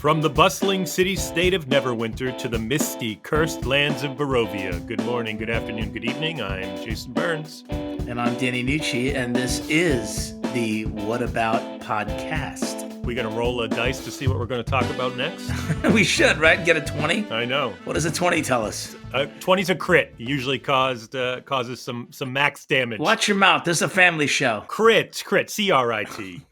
From the bustling city-state of Neverwinter to the misty, cursed lands of Barovia. Good morning, good afternoon, good evening. I'm Jason Burns. And I'm Danny Nucci, and this is the What About podcast. We gonna roll a dice to see what we're gonna talk about next? We should, right? Get a 20? I know. What does a 20 tell us? 20's a crit. Usually causes some max damage. Watch your mouth. This is a family show. Crit, C-R-I-T.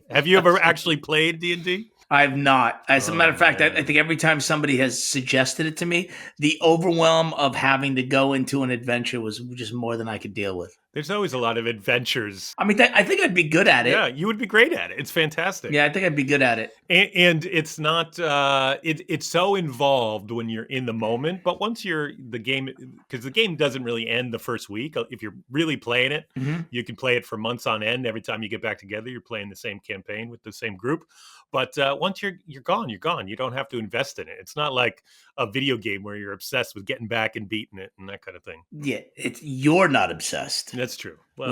Have you ever actually played D&D? I've not. As a matter of fact, I think every time somebody has suggested it to me, the overwhelm of having to go into an adventure was just more than I could deal with. There's always a lot of adventures. I mean, I think I'd be good at it. Yeah, you would be great at it. It's fantastic. Yeah, I think I'd be good at it. And it's not, it's so involved when you're in the moment, but once the game doesn't really end the first week. If you're really playing it, you can play it for months on end. Every time you get back together, you're playing the same campaign with the same group. But once you're gone, you're gone. You don't have to invest in it. It's not like a video game where you're obsessed with getting back and beating it and that kind of thing. Yeah, you're not obsessed. That's true. Well,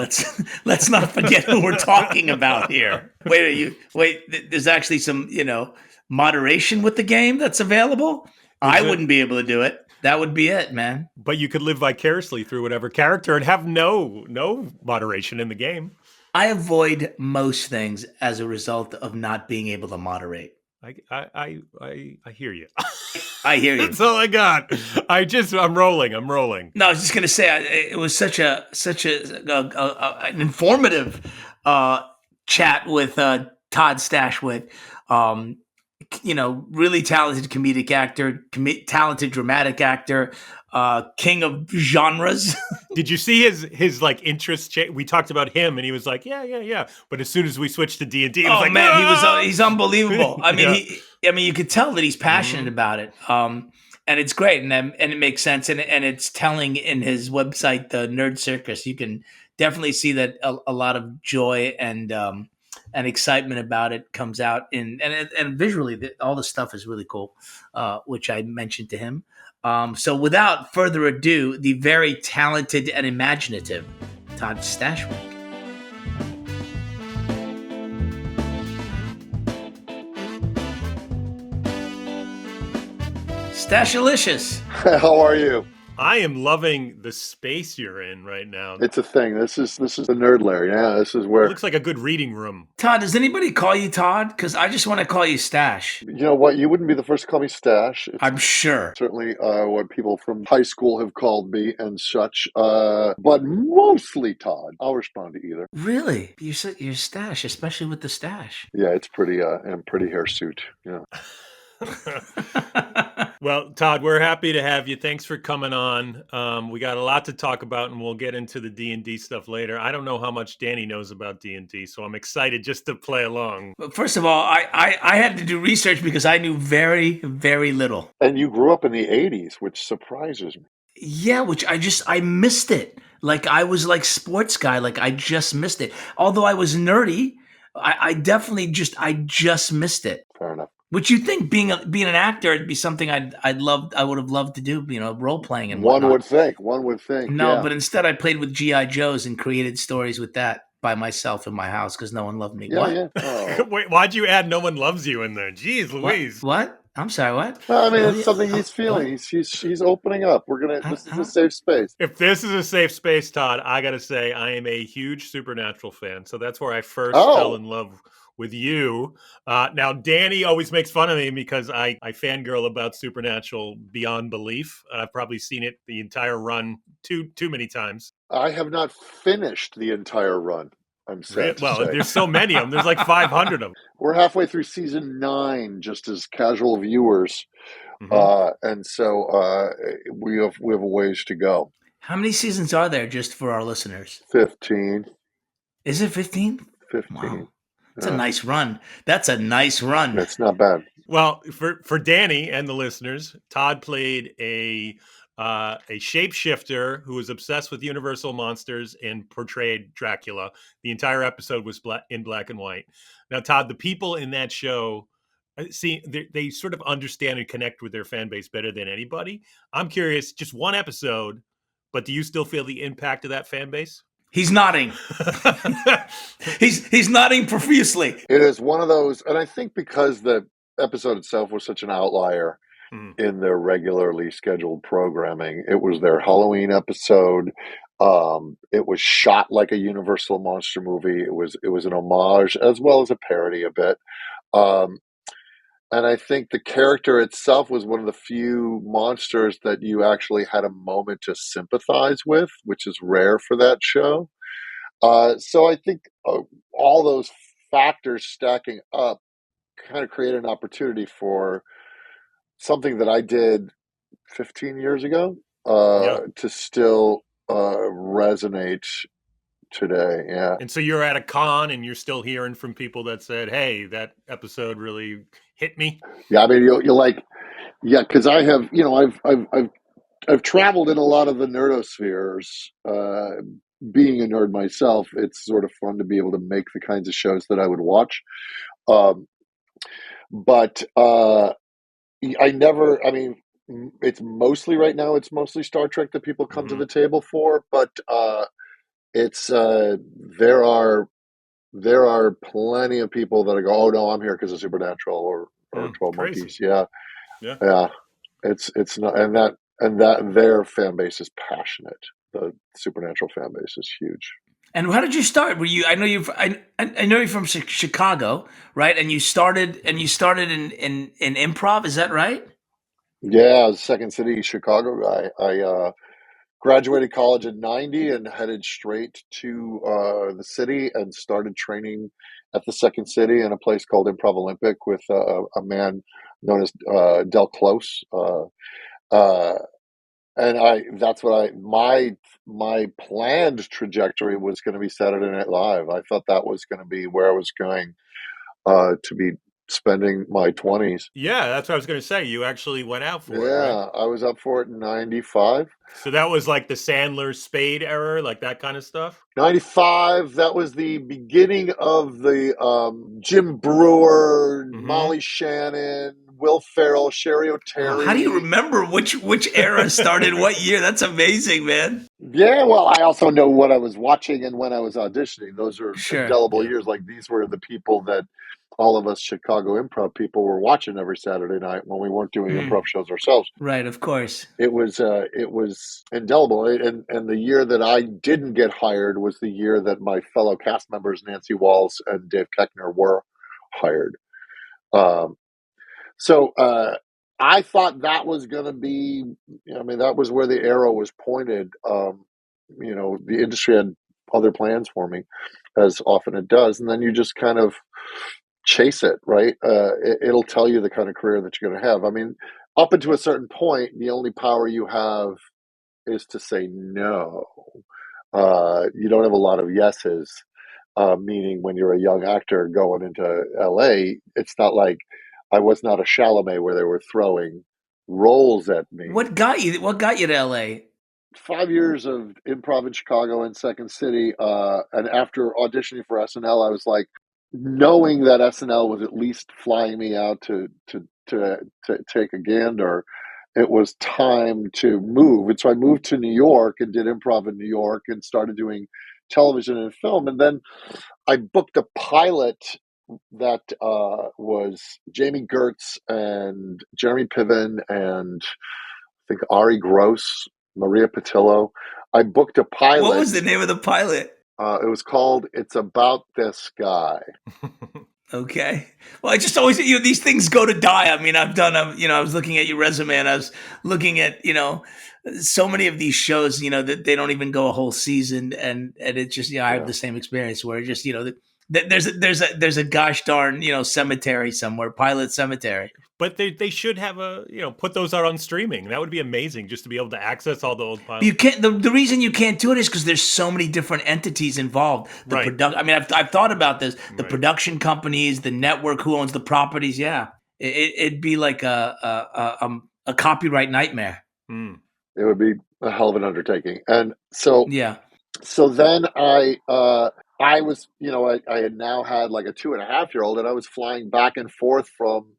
let's not forget who we're talking about here. Wait, there's actually some, moderation with the game that's available. I wouldn't be able to do it. That would be it, man. But you could live vicariously through whatever character and have no moderation in the game. I avoid most things as a result of not being able to moderate. I hear you. I hear you. That's all I got. I'm rolling. No, I was just gonna say it was such an informative chat with Todd Stashwick. Really talented comedic actor, talented dramatic actor, king of genres. Did you see his like interest change? We talked about him, and he was like, yeah. But as soon as we switched to D&D, he was like, man, he's unbelievable. I mean, you could tell that he's passionate about it. And it's great, and it makes sense, and it's telling in his website, the Nerd Circus. You can definitely see that a lot of joy and excitement about it comes out and visually, all the stuff is really cool, which I mentioned to him. So without further ado, the very talented and imaginative Todd Stashwick. Stashalicious. How are you? I am loving the space you're in right now. It's a thing. This is the nerd lair. Yeah, this is where it looks like a good reading room. Todd, does anybody call you Todd? Because I just want to call you Stash. You know what? You wouldn't be the first to call me Stash. I'm sure. Certainly what people from high school have called me and such. But mostly Todd. I'll respond to either. Really? You're Stash, especially with the stash. Yeah, it's pretty and pretty hirsute. Yeah. Well, Todd, we're happy to have you. Thanks for coming on. We got a lot to talk about, and we'll get into the D&D stuff later. I don't know how much Danny knows about D&D, so I'm excited just to play along. But first of all, I had to do research because I knew very, very little. And you grew up in the 80s, which surprises me. Yeah, which I missed it. Like I was like sports guy, like I just missed it. Although I was nerdy, I definitely just missed it. Fair enough. Which you think being an actor, it'd be something I would have loved to do, role playing and whatnot. One would think. No, yeah. But instead I played with G.I. Joes and created stories with that by myself in my house because no one loved me. Yeah, what? Yeah. Oh. Wait, why'd you add "no one loves you" in there? Jeez Louise. What? I'm sorry, what? I mean, it's something he's feeling. He's opening up. This is a safe space. If this is a safe space, Todd, I got to say I am a huge Supernatural fan. So that's where I first fell in love with you. Now, Danny always makes fun of me because I fangirl about Supernatural beyond belief. I've probably seen it the entire run too many times. I have not finished the entire run. I'm sad. Well, there's so many of them. There's like 500 of them. We're halfway through season 9, just as casual viewers, and so we have a ways to go. How many seasons are there, just for our listeners? 15. Is it 15? 15. Wow. That's a nice run. That's a nice run. That's not bad. Well, for Danny and the listeners, Todd played a shapeshifter who was obsessed with Universal monsters and portrayed Dracula. The entire episode was in black and white. Now, Todd, the people in that show, they sort of understand and connect with their fan base better than anybody. I'm curious, just one episode, but do you still feel the impact of that fan base? He's nodding. He's nodding profusely. It is one of those, and I think because the episode itself was such an outlier Mm. in their regularly scheduled programming. It was their Halloween episode. It was shot like a Universal monster movie. It was an homage as well as a parody a bit. Um, and I think the character itself was one of the few monsters that you actually had a moment to sympathize with, which is rare for that show. So I think all those factors stacking up kind of created an opportunity for something that I did 15 years ago Yeah. to still resonate today. Yeah. And so you're at a con and you're still hearing from people that said, "Hey, that episode really hit me." Yeah. I mean, you'll like, yeah, because I have, I've traveled in a lot of the nerdospheres. Being a nerd myself, it's sort of fun to be able to make the kinds of shows that I would watch. Um, but I never, I mean, it's mostly right now, it's mostly Star Trek that people come to Hmm. the table for, but it's there are plenty of people that go, oh no, I'm here because of Supernatural or 12 Crazy. Monkeys. Yeah, Yeah. yeah. It's not, and that their fan base is passionate. The Supernatural fan base is huge. And how did you start? Were you? I know you. I know you're from Chicago, right? And you started in improv. Is that right? Yeah, I was a Second City Chicago guy. I graduated college in '90 and headed straight to the city and started training at the Second City in a place called Improv Olympic with a man known as Del Close. Uh, and that's what my planned trajectory was going to be Saturday Night Live. I thought that was going to be where I was going to be spending my 20s. Yeah, that's what I was going to say. You actually went out for it, right? Yeah, I was up for it in '95. So that was like the Sandler Spade era, like that kind of stuff. '95, that was the beginning of the Jim Brewer, Hmm. Molly Shannon, Will Ferrell, Sherry Wow. How do you O'Terry. remember which era started what year? That's amazing, man. Yeah, well, I also know what I was watching and when I was auditioning. Those are Sure. indelible Yeah. years. Like these were the people that all of us Chicago improv people were watching every Saturday night when we weren't doing improv Mm, shows ourselves. right. Of course. It was indelible. And the year that I didn't get hired was the year that my fellow cast members Nancy Walls and Dave Keckner were hired. Um, so I thought that was going to be. I mean, that was where the arrow was pointed. The industry had other plans for me, as often it does, and then you just kind of chase it, right? It'll tell you the kind of career that you're going to have. I mean, up until a certain point, the only power you have is to say no. You don't have a lot of yeses. Meaning, when you're a young actor going into LA, it's not like I was not a Chalamet where they were throwing roles at me. What got you to LA? 5 years of improv in Chicago and Second City, and after auditioning for SNL, I was like, knowing that SNL was at least flying me out to take a gander. It was time to move, and so I moved to New York and did improv in New York and started doing television and film, and then I booked a pilot that was Jamie Gertz and Jeremy Piven and I think Ari Gross, Maria Patillo. I booked a What pilot. was the name of the pilot? It was called "It's About This Guy." Okay. Well, I just always, these things go to die. I mean, I've done, I was looking at your resume and I was looking at, so many of these shows, that they don't even go a whole season. And it's just, I have Yeah. the same experience where it just, there's a gosh darn, cemetery somewhere, pilot cemetery. But they should have put those out on streaming. That would be amazing, just to be able to access all the old You pilots. can't. The reason you can't do it is because there's so many different entities involved. The Right. product. I mean, I've thought about this. The Right. production companies, the network, who owns the properties. Yeah, it'd be like a copyright nightmare. Mm. It would be a hell of an undertaking. And so Yeah. then I was, I had now had like a 2.5-year-old, and I was flying back and forth from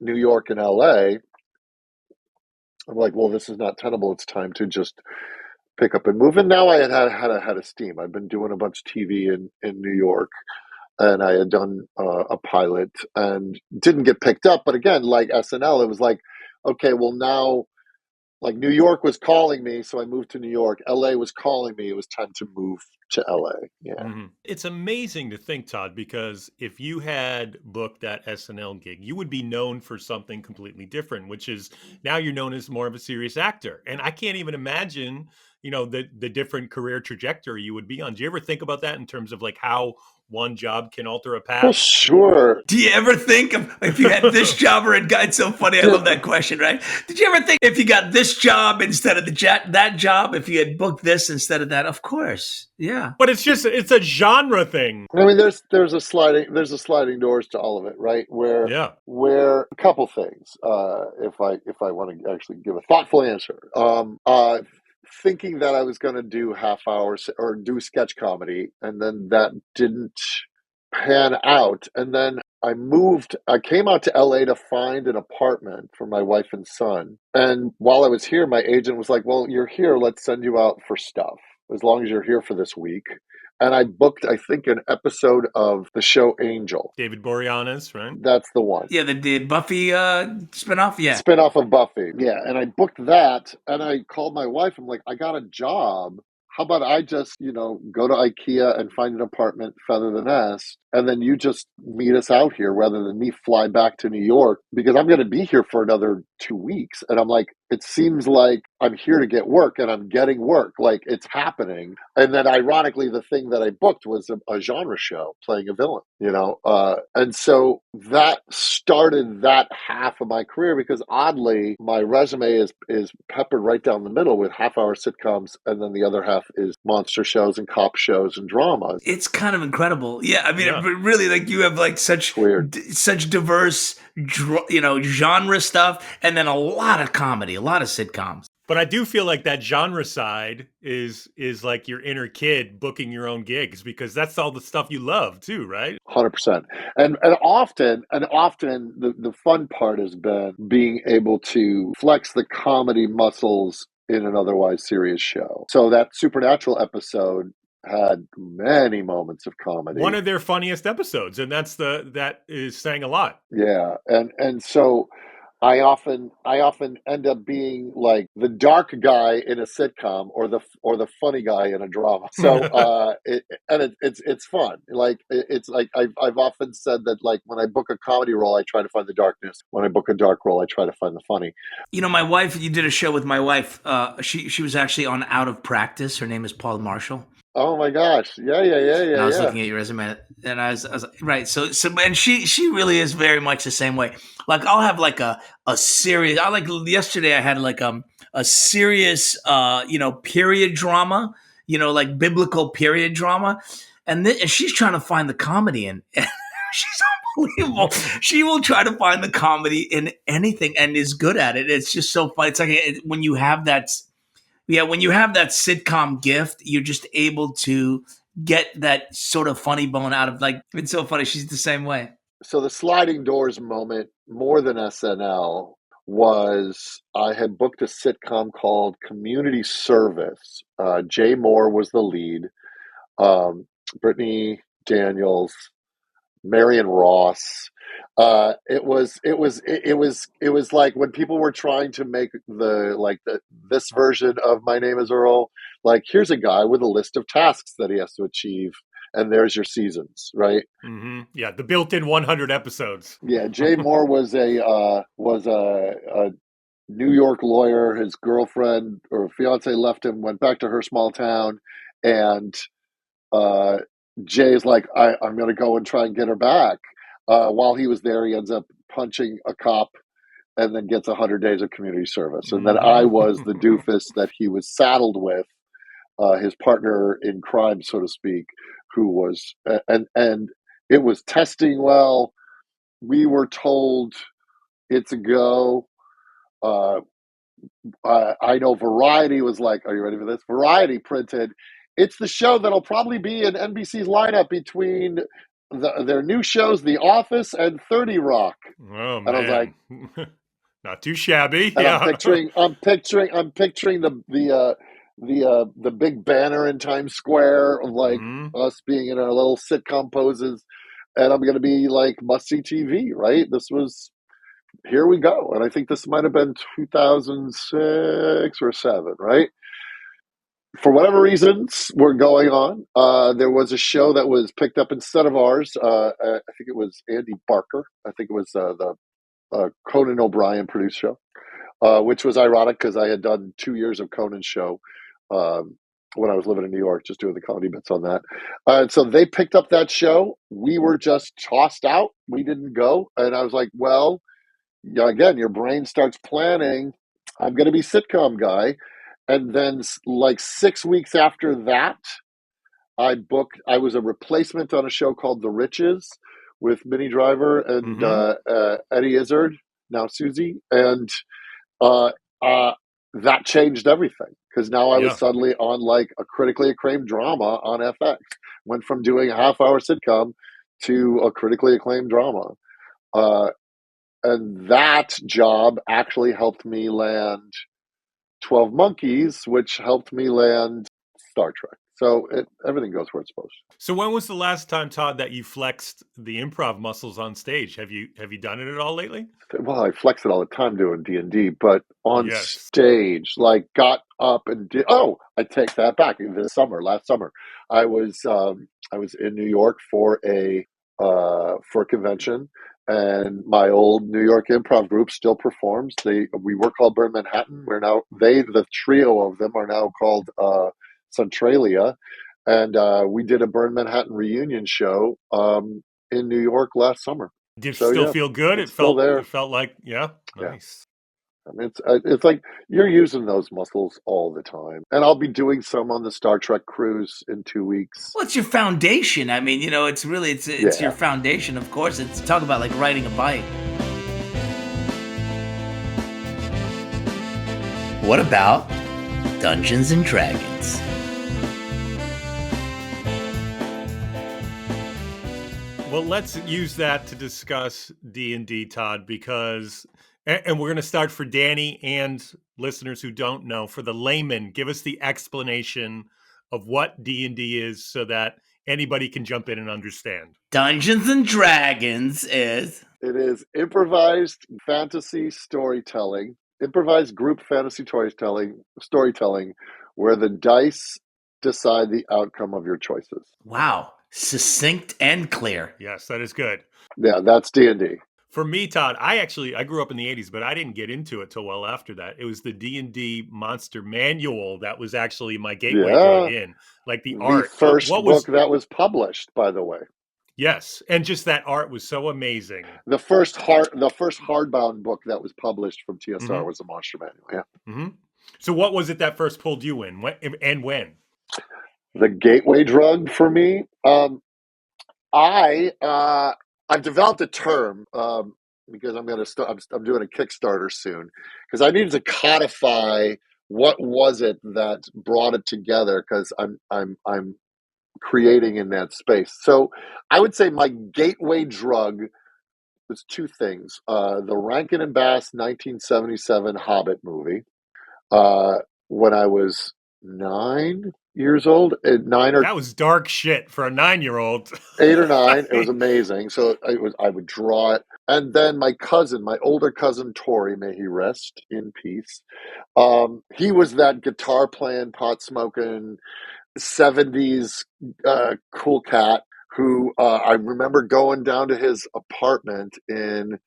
New York and LA. I'm like, well, this is not tenable. It's time to just pick up and move. And now I had a steam. I've been doing a bunch of TV in New York, and I had done a pilot and didn't get picked up. But again, like SNL, it was like, okay, well now, like New York was calling me, so I moved to New York. LA was calling me. It was time to move to LA. Yeah. Mm-hmm. It's amazing to think, Todd, because if you had booked that SNL gig, you would be known for something completely different, which is now you're known as more of a serious actor. And I can't even imagine, the different career trajectory you would be on. Do you ever think about that in terms of like how one job can alter a path? Well, sure. Do you ever think of if you had this job or it's so funny? I love that question, right? Did you ever think if you got this job instead of that job, if you had booked this instead of that? Of course. Yeah. But it's a genre thing. I mean, there's a sliding doors to all of it, right? Where a couple things. If I want to actually give a thoughtful answer, thinking that I was going to do half hours or do sketch comedy, and then that didn't pan out, and then I came out to LA to find an apartment for my wife and son. And while I was here, my agent was like, well, you're here, let's send you out for stuff as long as you're here for this week. And I booked, I think, an episode of the show Angel. David Boreanaz, right? That's the one. Yeah, the Buffy spinoff. Yeah, spinoff of Buffy. Yeah, and I booked that, and I called my wife. I'm like, I got a job. How about I just, go to IKEA and find an apartment, feather the nest, and then you just meet us out here rather than me fly back to New York, because I'm going to be here for another 2 weeks. And I'm like, it seems like I'm here to get work, and I'm getting work. Like, it's happening. And then ironically, the thing that I booked was a genre show playing a villain, and so that started that half of my career, because oddly, my resume is peppered right down the middle with half-hour sitcoms, and then the other half is monster shows and cop shows and dramas. It's kind of incredible. Yeah, I mean, really, like you have like such diverse, genre stuff, and then a lot of comedy, a lot of sitcoms. But I do feel like that genre side is like your inner kid booking your own gigs, because that's all the stuff you love too, right? 100%. And often the fun part has been being able to flex the comedy muscles in an otherwise serious show. So that Supernatural episode had many moments of comedy. One of their funniest episodes, and that is saying a lot. Yeah, and so I often end up being like the dark guy in a sitcom or the funny guy in a drama. So it's fun. Like it's like I've often said that, like, when I book a comedy role, I try to find the darkness. When I book a dark role, I try to find the funny. My wife. You did a show with my wife. She was actually on Out of Practice. Her name is Paul Marshall. Oh my gosh! Yeah. And I was looking at your resume, and I was right. So, and she really is very much the same way. Like, I'll have like a serious. Yesterday I had like a serious period drama, like biblical period drama, and she's trying to find the comedy in. She's unbelievable. She will try to find the comedy in anything and is good at it. It's just so fun. It's like when you have that. Yeah, when you have that sitcom gift, you're just able to get that sort of funny bone out of, like, it's so funny. She's the same way. So the sliding doors moment, more than SNL, was I had booked a sitcom called Community Service. Jay Moore was the lead. Brittany Daniels, Marion Ross. It was like when people were trying to make this version of My Name is Earl. Like, here's a guy with a list of tasks that he has to achieve, and there's your seasons, right? Mm-hmm. Yeah, the built-in 100 episodes. Yeah, Jay Moore was a New York lawyer. His girlfriend or fiance left him, went back to her small town, and Jay's like, I'm going to go and try and get her back. While he was there, he ends up punching a cop and then gets 100 days of community service. And then I was the doofus that he was saddled with, his partner in crime, so to speak, who was, and it was testing well. We were told it's a go. I know Variety was like, are you ready for this? Variety printed, it's the show that'll probably be in NBC's lineup between their new shows, The Office and 30 Rock. Oh, man. And I was like, not too shabby. And yeah. I'm picturing the big banner in Times Square of like us being in our little sitcom poses. and I'm going to be like must-see TV, right? Here we go. And I think this might have been 2006 or 7, right? For whatever reasons were going on, there was a show that was picked up instead of ours. I think it was Andy Barker. I think it was the Conan O'Brien produced show, which was ironic because I had done 2 years of Conan's show when I was living in New York, just doing the comedy bits on that. And so they picked up that show. We were just tossed out. We didn't go. And I was like, well, yeah, again, your brain starts planning. I'm going to be sitcom guy. And then, like 6 weeks after that, I was a replacement on a show called The Riches with Minnie Driver and Eddie Izzard, now Susie. And uh, that changed everything because now I was suddenly on like a critically acclaimed drama on FX. Went from doing a half-hour sitcom to a critically acclaimed drama. And that job actually helped me land 12 Monkeys, which helped me land Star Trek. So everything goes where it's supposed to. So when was the last time, Todd, that you flexed the improv muscles on stage? Have you done it at all lately? Well, I flex it all the time doing D&D, but on stage, like got up and did. Oh, I take that back. Last summer, I was in New York for a convention. And my old New York improv group still performs. We were called Burn Manhattan. The trio of them are now called Centralia. And we did a Burn Manhattan reunion show in New York last summer. Did it still feel good? It felt there. It felt like, nice. I mean, it's like you're using those muscles all the time. And I'll be doing some on the Star Trek cruise in 2 weeks. Well, it's your foundation. I mean, it's really, it's your foundation, of course. It's talk about like riding a bike. What about Dungeons and Dragons? Well, let's use that to discuss D&D, Todd, because... And we're going to start for Danny and listeners who don't know. For the layman, give us the explanation of what D&D is so that anybody can jump in and understand. Dungeons and Dragons is... It is improvised fantasy storytelling, improvised group fantasy storytelling, where the dice decide the outcome of your choices. Wow. Succinct and clear. Yes, that is good. Yeah, that's D&D. For me, Todd, I grew up in the 80s, but I didn't get into it till well after that. It was the D&D Monster Manual that was actually my gateway drug in. Like the art. The first book that was published, by the way. Yes, and just that art was so amazing. The first hardbound book that was published from TSR was the Monster Manual, yeah. Mm-hmm. So what was it that first pulled you in, and when? The gateway drug for me? I've developed a term because I'm going to start. I'm doing a Kickstarter soon because I needed to codify what was it that brought it together because I'm creating in that space. So I would say my gateway drug was 2 things: the Rankin and Bass 1977 Hobbit movie when I was 9 years old. That was dark shit for a 9-year-old. 8 or 9. It was amazing. So I would draw it. And then my older cousin, Tori, may he rest in peace. He was that guitar playing, pot smoking, 70s cool cat who I remember going down to his apartment in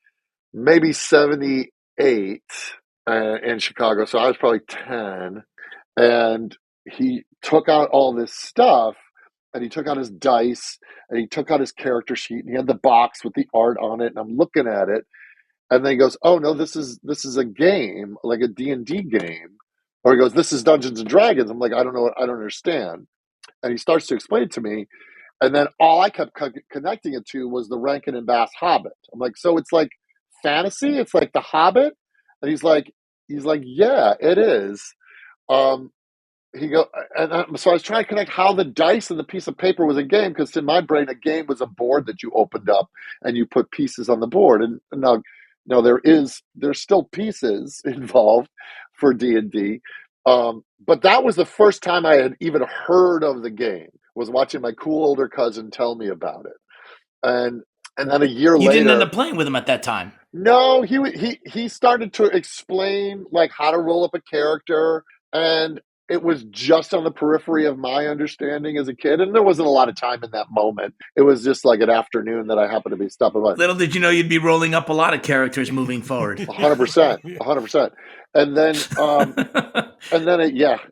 maybe 78 in Chicago. So I was probably 10. And he took out all this stuff and he took out his dice and he took out his character sheet and he had the box with the art on it. And I'm looking at it and then he goes, oh no, this is a game, like a D&D game. Or he goes, this is Dungeons and Dragons. I'm like, I don't understand. And he starts to explain it to me. And then all I kept connecting it to was the Rankin and Bass Hobbit. I'm like, so it's like fantasy? It's like the Hobbit? And he's like, yeah, it is. So I was trying to connect how the dice and the piece of paper was a game, because in my brain, a game was a board that you opened up and you put pieces on the board. And now there's still pieces involved for D&D. But that was the first time I had even heard of the game, was watching my cool older cousin tell me about it. and then a year You later, didn't end up playing with him at that time. No, he started to explain like how to roll up a character, and it was just on the periphery of my understanding as a kid, and there wasn't a lot of time in that moment. It was just like an afternoon that I happened to be stopping by. Little did you know you'd be rolling up a lot of characters moving forward. 100%, 100%, and then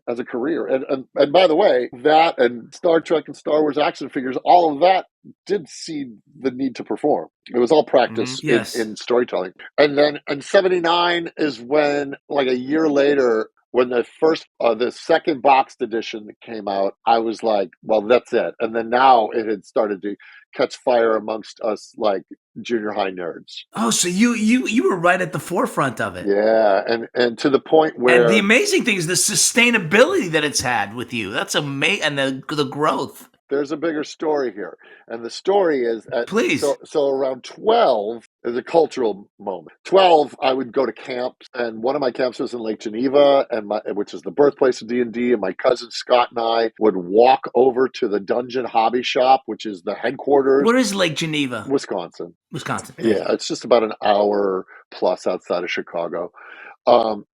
as a career, and by the way, that and Star Trek and Star Wars action figures, all of that did see the need to perform. It was all practice Yes. in storytelling. And then in '79 is when, like a year later, when the second boxed edition came out, I was like, well, that's it. And then now it had started to catch fire amongst us, like junior high nerds. Oh, so you were right at the forefront of it. Yeah, and to the point where, and the amazing thing is the sustainability that it's had with you. That's amazing, and the growth. There's a bigger story here, and the story is Please. So around 12 is a cultural moment. 12, I would go to camps, and one of my camps was in Lake Geneva, which is the birthplace of D&D. And my cousin Scott and I would walk over to the Dungeon Hobby Shop, which is the headquarters. Where is Lake Geneva? Wisconsin. Yeah, it's just about an hour plus outside of Chicago.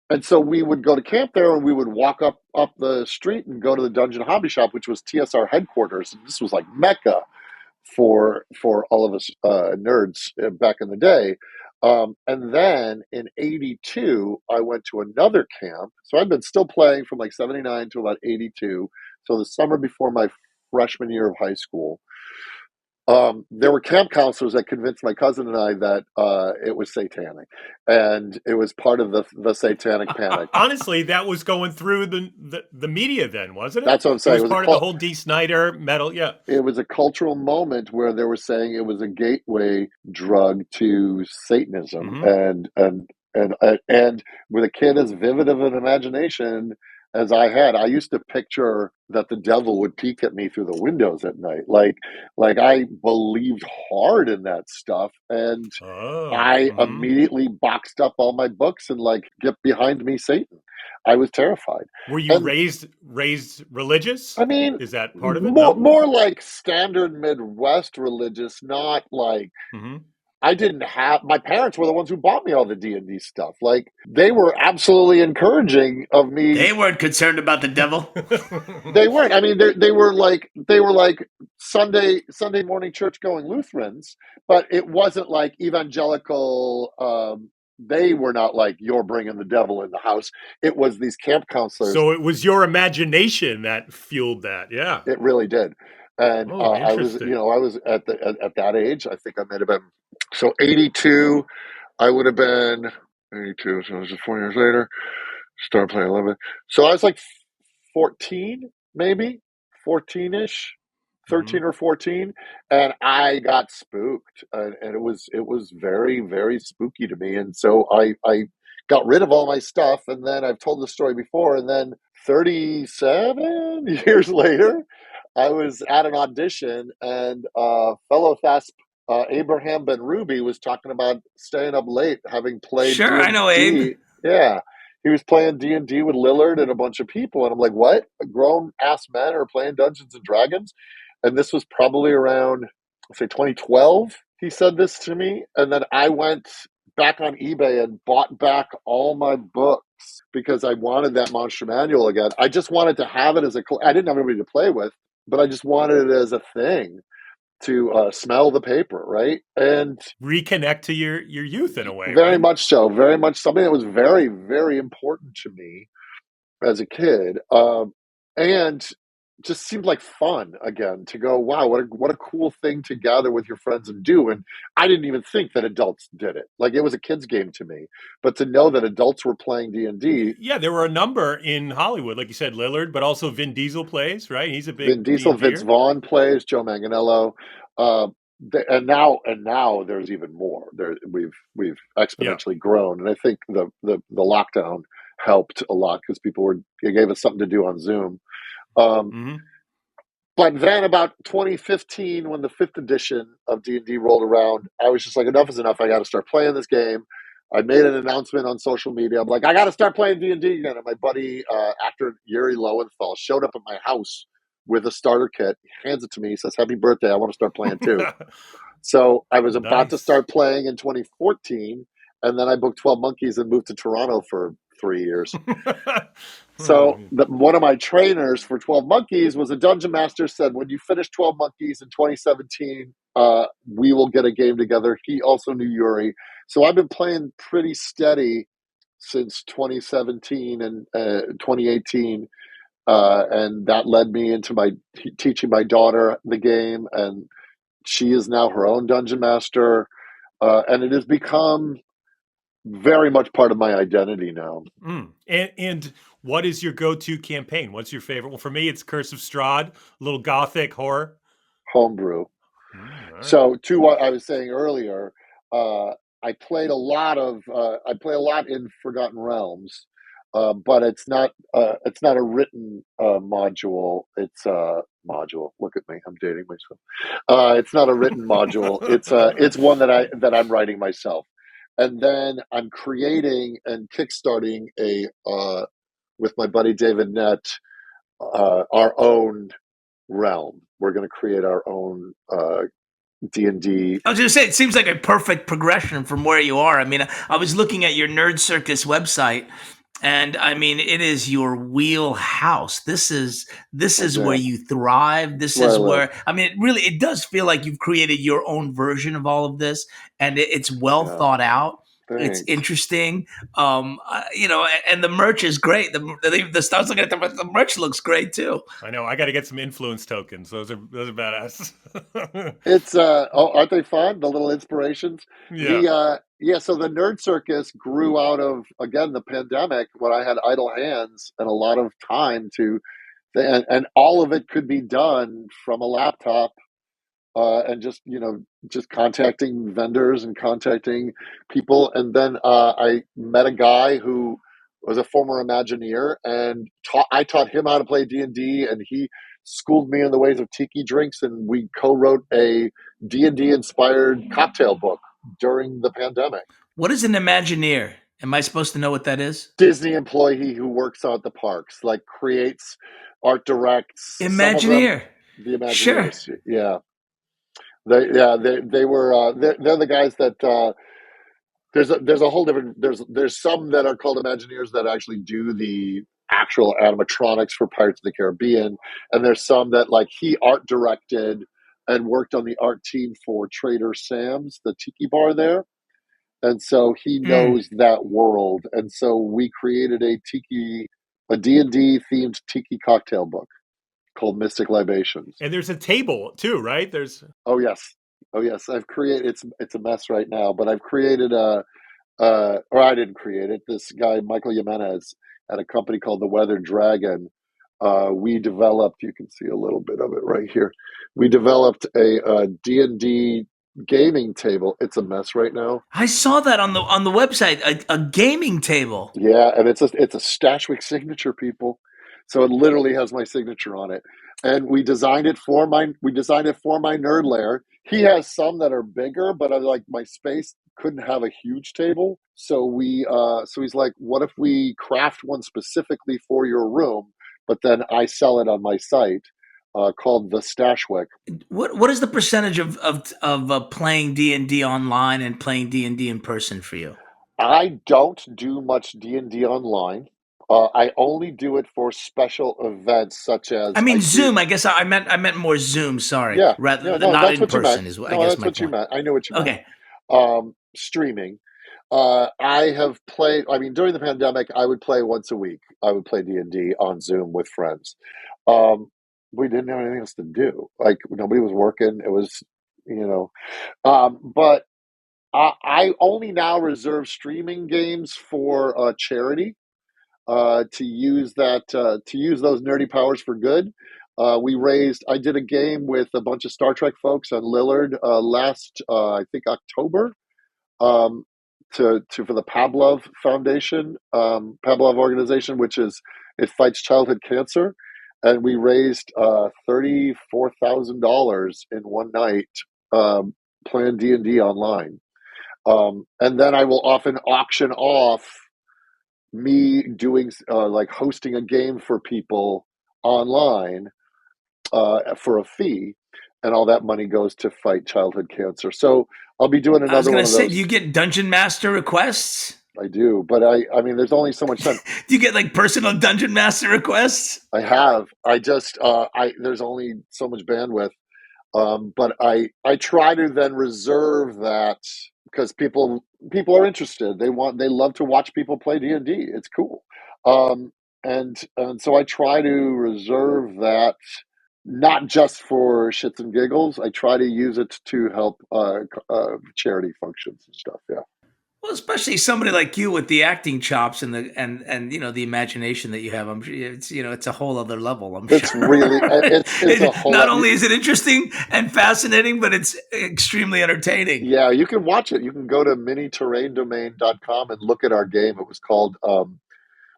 And so we would go to camp there, and we would walk up the street and go to the Dungeon Hobby Shop, which was TSR headquarters. And this was like Mecca for all of us nerds back in the day. And then in '82, I went to another camp. So I'd been still playing from like '79 to about '82. So the summer before my freshman year of high school. There were camp counselors that convinced my cousin and I that it was satanic, and it was part of the satanic panic. Honestly, that was going through the media then, wasn't it? That's what I'm saying. It was part of the whole Dee Snider metal. Yeah, it was a cultural moment where they were saying it was a gateway drug to Satanism, and with a kid as vivid of an imagination as I had, I used to picture that the devil would peek at me through the windows at night. Like I believed hard in that stuff, and I immediately boxed up all my books and like, get behind me, Satan. I was terrified. Were you raised religious? I mean, is that part of it? More like standard Midwest religious, not like. I didn't have, my parents were the ones who bought me all the D&D stuff. Like, they were absolutely encouraging of me. They weren't concerned about the devil. They weren't. I mean, they were like Sunday morning church going Lutherans, but it wasn't like evangelical. They were not like, you're bringing the devil in the house. It was these camp counselors. So it was your imagination that fueled that. Yeah, it really did. And I was at that age. I think I might have been. So 82, I would have been 82. So it was 4 years later. Started playing 11. So I was like 14, maybe 14-ish, 13 or 14, and I got spooked, and it was very, very spooky to me. And so I got rid of all my stuff, and then I've told the story before. And then 37 years later, I was at an audition, and fellow THASP Abraham Ben Ruby was talking about staying up late, having played. Sure, D&D. I know Abe. Yeah, he was playing D&D with Lillard and a bunch of people, and I'm like, what? Grown ass men are playing Dungeons and Dragons? And this was probably around, say, 2012. He said this to me, and then I went back on eBay and bought back all my books because I wanted that Monster Manual again. I just wanted to have it as I didn't have anybody to play with, but I just wanted it as a thing to smell the paper, right? And reconnect to your youth in a way. Very much so. Very much something that was very, very important to me as a kid. And just seemed like fun again to go, wow, what a cool thing to gather with your friends and do. And I didn't even think that adults did it. Like, it was a kid's game to me. But to know that adults were playing D&D. Yeah, there were a number in Hollywood, like you said, Lillard, but also Vin Diesel plays, right? He's a big Vin Diesel, D&D-er. Vince Vaughn plays, Joe Manganiello. And now there's even more. We've exponentially grown. And I think the lockdown helped a lot because it gave us something to do on Zoom. But then about 2015, when the 5th edition of D&D rolled around, I was just like, enough is enough. I got to start playing this game. I made an announcement on social media. I'm like, I got to start playing D&D again. And my buddy, actor Yuri Lowenthal, showed up at my house with a starter kit. He hands it to me. He says, happy birthday. I want to start playing too. So I was about to Nice. start playing in 2014, and then I booked 12 Monkeys and moved to Toronto for 3 years. So one of my trainers for 12 Monkeys was a dungeon master. Said, when you finish 12 Monkeys in 2017, we will get a game together. He also knew Yuri. So I've been playing pretty steady since 2017 and 2018. And that led me into my teaching my daughter the game, and she is now her own dungeon master. And it has become very much part of my identity now. And what is your go-to campaign? What's your favorite? Well, for me, it's Curse of Strahd, a little gothic horror. Homebrew. Right. So to what I was saying earlier, I play a lot in Forgotten Realms, but it's not a written module. It's a module. Look at me, I'm dating myself. It's not a written module. It's one that I'm writing myself, and then I'm creating and kickstarting with my buddy David Nett, our own realm. We're going to create our own D&D. I was going to say, it seems like a perfect progression from where you are. I mean, I was looking at your Nerd Circus website, and I mean, it is your wheelhouse. This is where you thrive. This is where, I mean, it does feel like you've created your own version of all of this, and it's well thought out. Thanks. It's interesting, and the merch is great. The stuff's looking at the merch looks great too. I know. I got to get some influence tokens. Those are badass. It's aren't they fun? The little inspirations. Yeah. So the Nerd Circus grew out of, again, the pandemic, when I had idle hands and a lot of time and all of it could be done from a laptop. And just contacting vendors and contacting people. And then I met a guy who was a former Imagineer, and I taught him how to play D&D, and he schooled me in the ways of tiki drinks, and we co-wrote a D&D inspired cocktail book during the pandemic. What is an Imagineer? Am I supposed to know what that is? Disney employee who works out at the parks, like creates, art directs. Imagineer. The Imagineers. Sure. Yeah. They were they're the guys that there's a whole different there's some that are called Imagineers that actually do the actual animatronics for Pirates of the Caribbean, and there's some that, like, he art directed and worked on the art team for Trader Sam's, the tiki bar there, and so he knows that world, and so we created a D&D themed tiki cocktail book called Mystic Libations. And there's a table too, right? Oh yes. I've created, it's a mess right now, but I've created or I didn't create it. This guy Michael Jimenez at a company called the Weathered Dragon. We developed. You can see a little bit of it right here. We developed a D&D gaming table. It's a mess right now. I saw that on the website. A gaming table. Yeah, and it's a Stashwick signature, people. So it literally has my signature on it. And we designed it for my nerd lair. He has some that are bigger, but I like my space couldn't have a huge table. So he's like, what if we craft one specifically for your room, but then I sell it on my site, called the Stashwick. What is the percentage of playing D&D online and playing D&D in person for you? I don't do much D&D online. I only do it for special events, such as, I mean, Zoom. I guess I meant more Zoom. Sorry, yeah, rather no, not that's in what person. you Is meant. I No, guess that's my what you point. meant. I know what you meant. Okay. Streaming. I have played. I mean, during the pandemic, I would play once a week. I would play D&D on Zoom with friends. We didn't have anything else to do. Like, nobody was working. It was, but I only now reserve streaming games for charity. To use those nerdy powers for good. I did a game with a bunch of Star Trek folks on Lillard last, I think, October, um, for the Pavlov Foundation, Pavlov organization, it fights childhood cancer, and we raised $34,000 in one night, playing D&D online, and then I will often auction off me doing like hosting a game for people online, for a fee. and all that money goes to fight childhood cancer. So I'll be doing I was another going one to of say, those. do you get Dungeon Master requests? I do, but I mean, there's only so much time. Do you get like personal Dungeon Master requests? I have. I just there's only so much bandwidth. But I try to then reserve that because people are interested. They love to watch people play D&D. It's cool. Um, and so I try to reserve that not just for shits and giggles. I try to use it to help charity functions and stuff. Yeah. Well, especially somebody like you with the acting chops and the imagination that you have. I'm sure it's a whole other level. I'm It's sure. really it's a whole Not lot. only is it interesting and fascinating, but it's extremely entertaining. Yeah, you can watch it. You can go to miniterraindomain.com and look at our game. It was called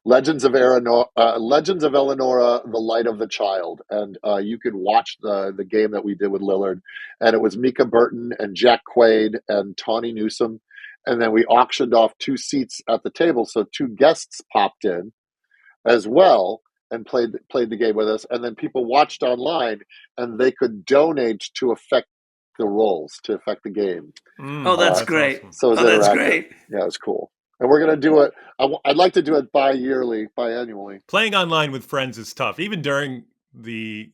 Legends of Eleonora, The Light of the Child, and you could watch the game that we did with Lillard, and it was Mika Burton and Jack Quaid and Tawny Newsome, and then we auctioned off 2 seats at the table, so 2 guests popped in as well and played the game with us, and then people watched online, and they could donate to affect the rolls, to affect the game. Oh, that's great. Awesome. So it's Oh, that's interactive. great. Yeah, it's cool. And we're going to do it. I'd like to do it biannually. Playing online with friends is tough, even during the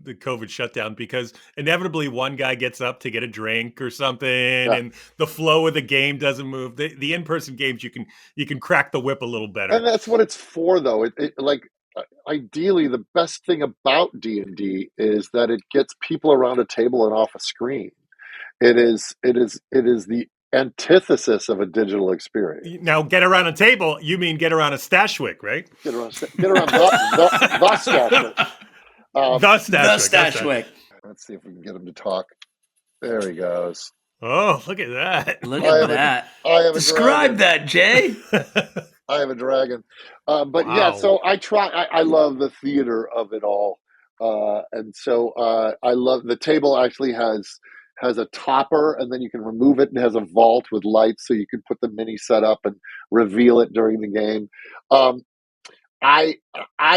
COVID shutdown, because inevitably one guy gets up to get a drink or something, and the flow of the game doesn't move. The in-person games, you can crack the whip a little better. And that's what it's for, though. Ideally, the best thing about D&D is that it gets people around a table and off a screen. It is the antithesis of a digital experience. Now, get around a table, you mean get around a Stashwick, right? Get around the Stashwick. The Stashwick. Let's see if we can get him to talk. There he goes. Oh, look at that. Look at that. Describe that, Jay. I have a dragon. But wow. Yeah, so I love the theater of it all. And so I love the table actually has a topper, and then you can remove it and has a vault with lights, so you can put the mini set up and reveal it during the game. I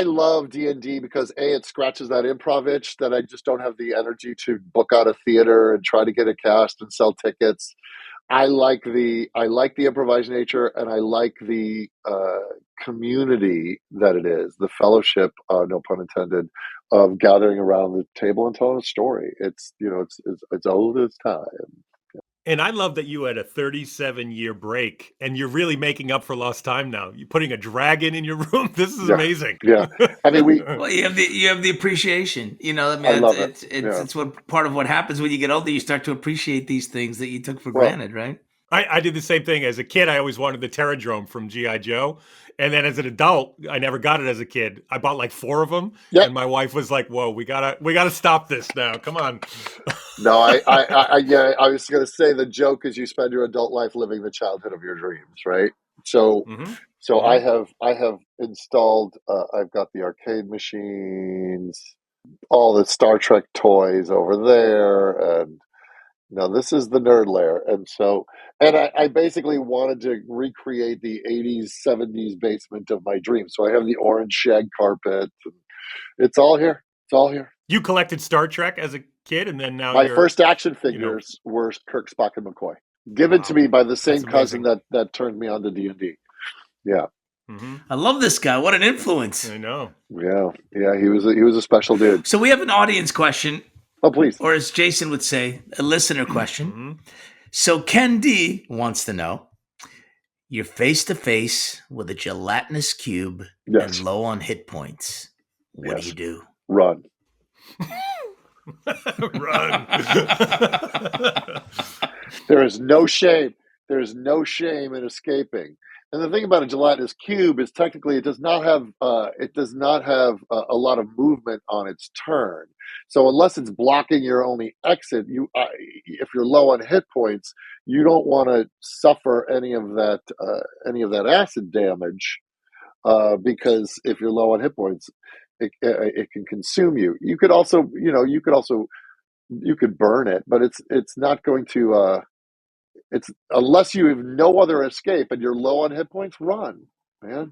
love D&D because it scratches that improv itch that I just don't have the energy to book out a theater and try to get a cast and sell tickets. I like the improvised nature, and I like the community that it is, the fellowship, no pun intended, of gathering around the table and telling a story. It's old as time. And I love that you had a 37-year break, and you're really making up for lost time now. You're putting a dragon in your room. This is amazing. Yeah, I mean, well, you have the appreciation. I mean, I love it's what part of what happens when you get older. You start to appreciate these things that you took for granted, right? I did the same thing as a kid. I always wanted the Pterodrome from G.I. Joe. And then as an adult, I never got it as a kid. I bought like 4 of them. Yep. And my wife was like, whoa, we gotta stop this now. Come on. No, I was going to say the joke is you spend your adult life living the childhood of your dreams, right? So, I have installed, I've got the arcade machines, all the Star Trek toys over there, and this is the nerd lair. And so, and I basically wanted to recreate the 80s, 70s basement of my dreams. So I have the orange shag carpet. And it's all here. It's all here. You collected Star Trek as a kid, and then now my first action figures were Kirk, Spock, and McCoy, given to me by the same cousin that turned me on to D&D. Yeah. Mm-hmm. I love this guy. What an influence. I know. Yeah. He was a special dude. So we have an audience question. Oh, please. Or as Jason would say, a listener question. Mm-hmm. So Ken D wants to know, you're face to face with a gelatinous cube and low on hit points. What do you do? Run. Run. There is no shame. There is no shame in escaping. And the thing about a gelatinous cube is technically it does not have a lot of movement on its turn. So unless it's blocking your only exit, if you're low on hit points, you don't want to suffer any of that acid damage, because if you're low on hit points, it can consume you. You could also you could burn it, but it's not going to. It's unless you have no other escape and you're low on hit points, run, man.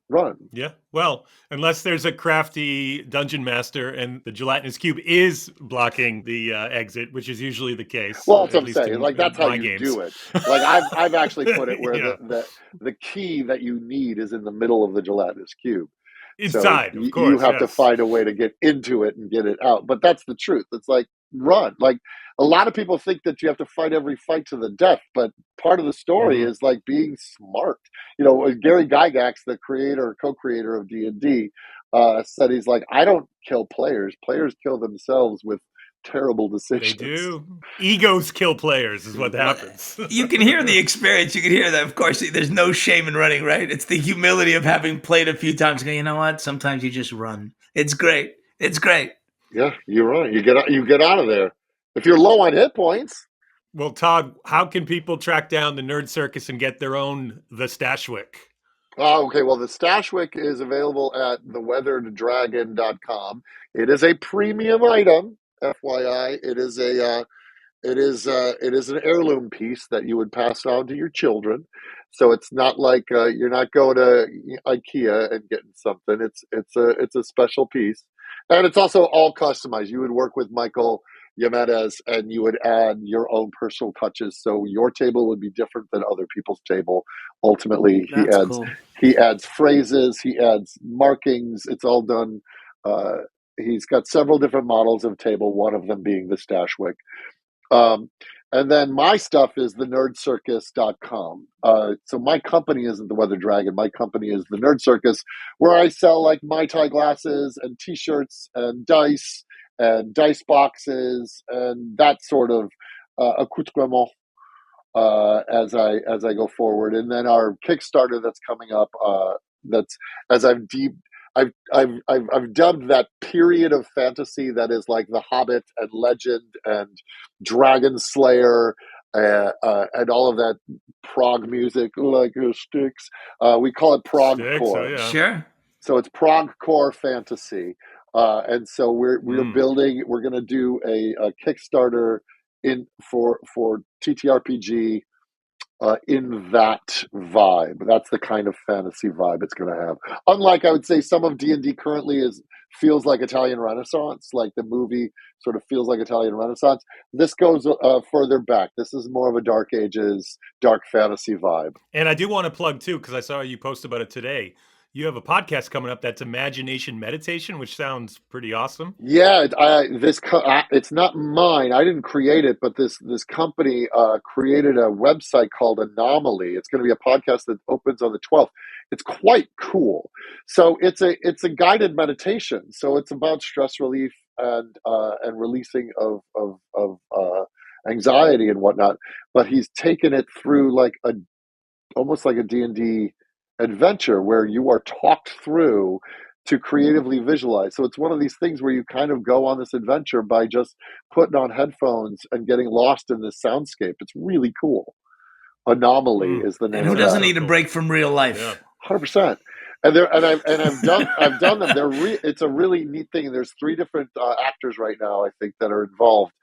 run. Yeah. Well, unless there's a crafty dungeon master and the gelatinous cube is blocking the exit, which is usually the case. Well, that's what at I'm least saying. Like, that's in how my you games. do it. Like, I've actually put it where Yeah. the key that you need is in the middle of the gelatinous cube. So Inside, of you course. have to Yes. find a way to get into it and get it out. But that's the truth. It's like, run. Like, a lot of people think that you have to fight every fight to the death, but part of the story Mhm. is like being smart. You know, Gary Gygax, the co-creator of D&D, said he's like, I don't kill players. Players kill themselves with terrible decisions. They do. Egos kill players is what happens. You can hear the experience. You can hear that. Of course, there's no shame in running, right? It's the humility of having played a few times. You know what? Sometimes you just run. It's great. It's great. Yeah, you're right. You get out of there. If you're low on hit points. Well, Todd, how can people track down the Nerd Circus and get their own The Stashwick? Oh, okay. Well, the Stashwick is available at theweathereddragon.com. It is a premium item, FYI. It is an heirloom piece that you would pass on to your children. So it's not like you're not going to IKEA and getting something. It's a special piece, and it's also all customized. You would work with Michael Jimenez, and you would add your own personal touches. So your table would be different than other people's table. Ultimately, That's cool. he adds phrases, he adds markings. It's all done. He's got several different models of table. One of them being the Stashwick. And then my stuff is thenerdcircus.com. So my company isn't the Weather Dragon. My company is the Nerd Circus, where I sell like Mai Tai glasses and T-shirts and dice boxes and that sort of accoutrement as I go forward. And then our Kickstarter that's coming up. That's as I've dubbed that period of fantasy that is like The Hobbit and Legend and Dragon Slayer and all of that prog music like Sticks. We call it prog core. Oh, yeah. Sure. So it's prog core fantasy, and so we're building. We're going to do a Kickstarter for TTRPG. In that vibe. That's the kind of fantasy vibe it's going to have. Unlike, I would say, some of D&D currently feels like Italian Renaissance, like the movie sort of feels like Italian Renaissance. This goes further back. This is more of a Dark Ages, dark fantasy vibe. And I do want to plug, too, because I saw you post about it today. You have a podcast coming up that's Imagination Meditation, which sounds pretty awesome. Yeah, it's not mine. I didn't create it, but this company created a website called Anomaly. It's going to be a podcast that opens on the 12th. It's quite cool. So it's a guided meditation. So it's about stress relief and releasing of anxiety and whatnot. But he's taken it through like almost like a D&D adventure where you are talked through to creatively visualize. So it's one of these things where you kind of go on this adventure by just putting on headphones and getting lost in this soundscape. It's really cool. Anomaly is the name. And who doesn't need a break from real life? Yeah. 100%. And I've done them. It's a really neat thing. There's 3 different actors right now, I think, that are involved.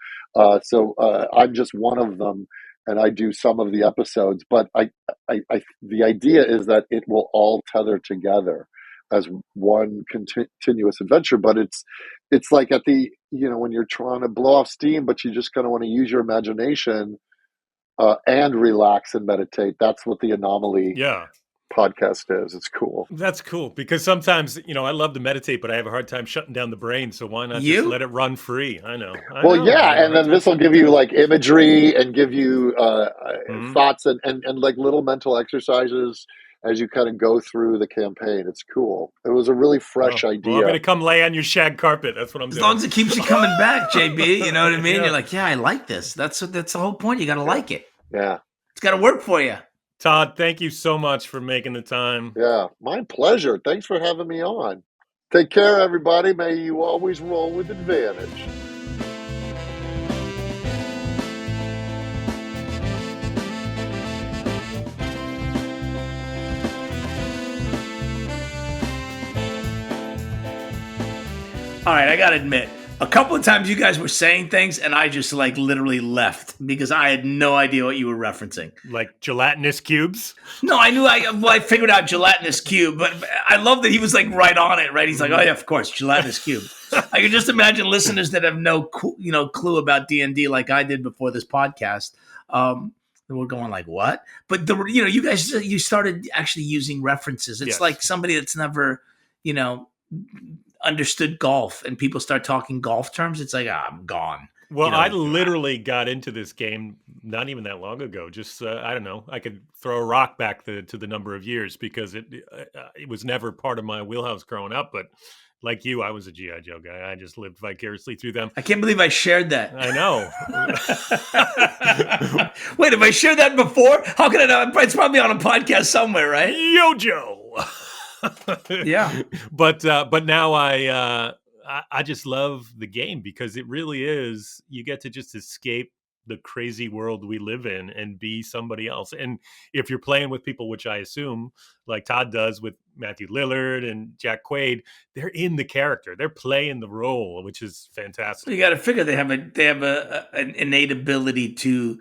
So I'm just one of them, and I do some of the episodes. But the idea is that it will all tether together as one continuous adventure. But it's like at the when you're trying to blow off steam, but you just kind of want to use your imagination and relax and meditate. That's what the Anomaly podcast is. It's cool. That's cool because sometimes I love to meditate, but I have a hard time shutting down the brain. So why not just let it run free? I know. And then this will give you like imagery and give you thoughts and like little mental exercises as you kind of go through the campaign. It's cool. It was a really fresh idea. Well, I'm going to come lay on your shag carpet. That's what I'm doing. As long as it keeps you coming back, JB, you know what I mean? You're like, I like this. That's the whole point. You got to like it. Yeah. It's got to work for you. Todd, thank you so much for making the time. Yeah, my pleasure. Thanks for having me on. Take care, everybody. May you always roll with advantage. All right, I got to admit, A couple of times you guys were saying things and I just like literally left because I had no idea what you were referencing. Like gelatinous cubes? No, I knew I figured out gelatinous cube, but I love that he was like right on it, right? He's like, oh yeah, of course, gelatinous cube. I can just imagine listeners that have no clue about D&D like I did before this podcast. We're going like, what? But you guys, you started actually using references. It's like somebody that's never, understood golf and people start talking golf terms. It's like, I'm gone. Well, I literally got into this game not even that long ago. Just, I don't know, I could throw a rock back to the number of years because it was never part of my wheelhouse growing up. But like you, I was a G.I. Joe guy. I just lived vicariously through them. I can't believe I shared that. I know. Wait, have I shared that before? How can I know? It's probably on a podcast somewhere, right? Yo, Joe. Yeah. But now I just love the game because it really is, you get to just escape the crazy world we live in and be somebody else. And if you're playing with people, which I assume like Todd does with Matthew Lillard and Jack Quaid, they're in the character, they're playing the role, which is fantastic. You got to figure they have an innate ability to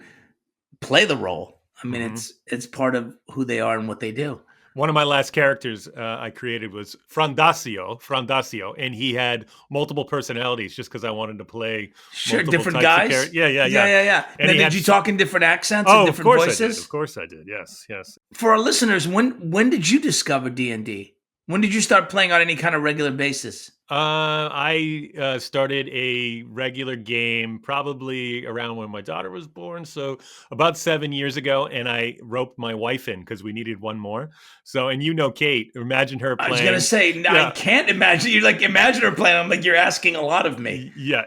play the role. I mean, it's part of who they are and what they do. One of my last characters I created was Frondasio, and he had multiple personalities just because I wanted to play different guys. Yeah. And did you talk in different accents and different voices? Of course I did. Yes. For our listeners, when did you discover D&D? When did you start playing on any kind of regular basis? I started a regular game probably around when my daughter was born, so about 7 years ago, and I roped my wife in because we needed one more. So, and Kate, imagine her playing. I was going to say, I can't imagine. You're like, imagine her playing. I'm like, you're asking a lot of me. Yeah,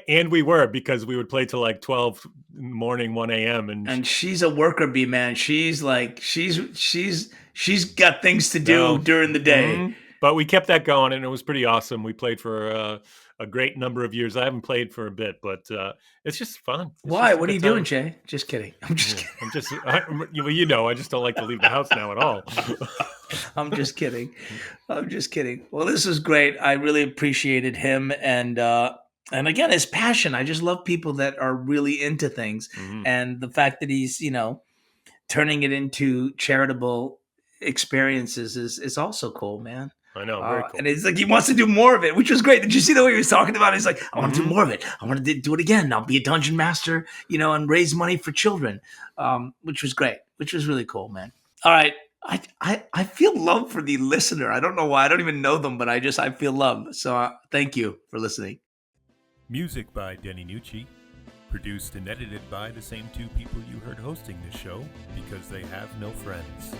and we were, because we would play till like 12 in the morning, 1 a.m. And she's a worker bee, man. She's like, she's got things to do during the day. Mm-hmm. But we kept that going, and it was pretty awesome. We played for a great number of years. I haven't played for a bit, but it's just fun. Why? What are you doing, Jay? Just kidding. I'm just kidding. I just don't like to leave the house now at all. I'm just kidding. Well, this was great. I really appreciated him, and again, his passion. I just love people that are really into things, and the fact that he's turning it into charitable experiences is also cool, man. I know, very cool. And it's like he wants to do more of it, which was great. Did you see the way he was talking about it? He's like, I want to do more of it. I want to do it again. I'll be a dungeon master, and raise money for children, which was great, which was really cool, man. All right. I feel love for the listener. I don't know why. I don't even know them, but I feel love. So thank you for listening. Music by Denny Nucci. Produced and edited by the same two people you heard hosting this show because they have no friends.